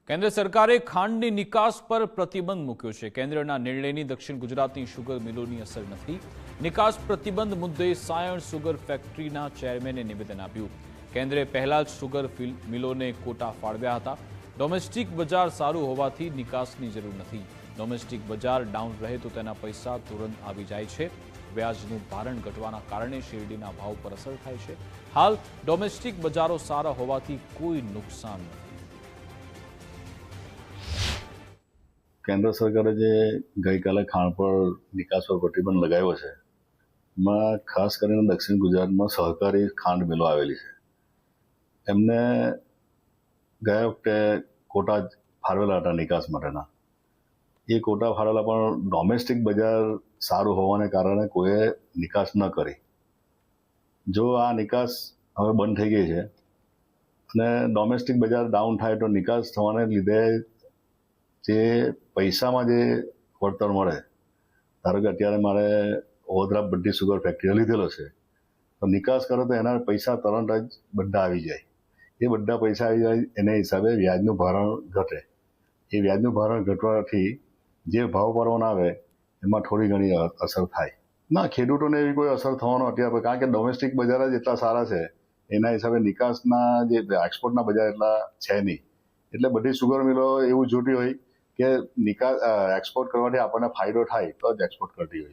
કેન્દ્ર સરકારે ખાંડની નિકાસ પર પ્રતિબંધ મૂક્યો છે। કેન્દ્રના નિર્ણયની દક્ષિણ ગુજરાતની શુગર મિલોની અસર નથી। નિકાસ પ્રતિબંધ મુદ્દે સાયણ સુગર ફેક્ટરીના ચેરમેને નિવેદન આપ્યું। કેન્દ્રે પહેલા જ સુગર મિલોને કોટા ફાળવ્યા હતા। ડોમેસ્ટિક બજાર સારું હોવાથી નિકાસની જરૂર નથી। ડોમેસ્ટિક બજાર ડાઉન રહે તો તેના પૈસા તુરંત આવી જાય છે। વ્યાજનું ભારણ ઘટવાના કારણે શેરડીના ભાવ પર અસર થાય છે। હાલ ડોમેસ્ટિક બજારો સારા હોવાથી કોઈ નુકસાન નથી। કેન્દ્ર સરકારે જે ગઈકાલે ખાંડ પર નિકાસ પર પ્રતિબંધ લગાવ્યો છે, એમાં ખાસ કરીને દક્ષિણ ગુજરાતમાં સહકારી ખાંડ મિલો આવેલી છે। એમને ગયા વખતે કોટા ફાળવેલા હતા નિકાસ માટેના। એ કોટા ફાળવેલા પણ ડોમેસ્ટિક બજાર સારું હોવાને કારણે કોઈએ નિકાસ ન કરી। જો આ નિકાસ હવે બંધ થઈ ગઈ છે અને ડોમેસ્ટિક બજાર ડાઉન થાય તો નિકાસ થવાને લીધે જે પૈસામાં જે વળતર મળે, ધારો કે અત્યારે મારે વડોદરા બધી સુગર ફેક્ટરીઓ લીધેલો છે, તો નિકાસ કરો તો એના પૈસા તરત જ બધા આવી જાય। એ બધા પૈસા આવી જાય એના હિસાબે વ્યાજનું ભારણ ઘટે। એ વ્યાજનું ભારણ ઘટવાથી જે ભાવ ભરવાના આવે એમાં થોડી ઘણી અસર થાય। ના, ખેડૂતોને એવી કોઈ અસર થવાનો અત્યારે, કારણ કે ડોમેસ્ટિક બજાર જ એટલા સારા છે, એના હિસાબે નિકાસના જે એક્સપોર્ટના બજાર એટલા છે નહીં। એટલે બધી સુગર મિલો એવું જોતી હોય કે નિકાસ એક્સપોર્ટ કરવાથી આપણને ફાયદો થાય તો જ એક્સપોર્ટ કરતી હોય।